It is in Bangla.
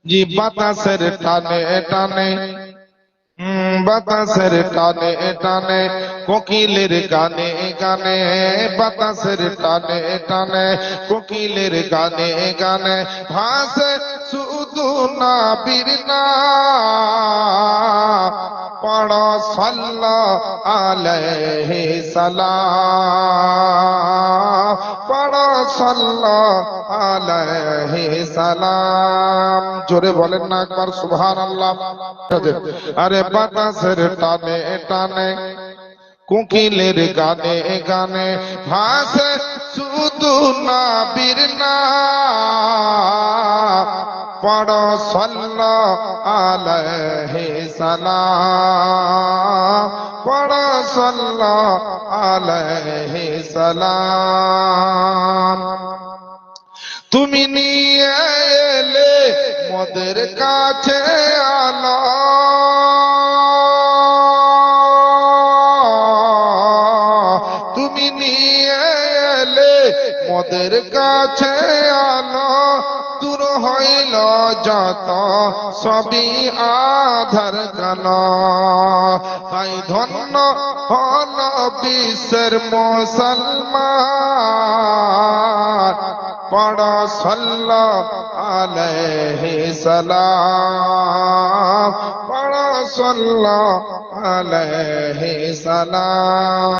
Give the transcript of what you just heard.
জি বাতাসের টানে টানে বাতাসের টানে টানে কোকিলের গানে গানে বাতাসের টানে টানে কোকিলের গানে গানে ভাসে শুধু নবীর নাম পড়ো সাল্লাল্লাহু আলাইহি সালাম পড়ো সাল্লাল্লাহু আলাইহি সালাম। জোরে বলেন না একবার সুবহানাল্লাহ। আরে বাতাসের টানে টানে কোকিলের গানে গানে ভাসে শুধু নবীর নাম পড়ো সাল্লাল্লাহু আলাইহি সালাম পড়ো সাল্লাল্লাহু আলাইহি সালাম। তুমি নিয়ে এলে মোদের কাছে আলো তুমি নিয়ে এলে মোদের কাছে আলো দূর হইল যত সবই আধার কালো। তাই ধন্য হল বিশ্বের মুসলমান পড়ো সাল্লাল্লাহু আলাইহি সালাম পড়ো সাল্লাল্লাহু আলাইহি সালাম।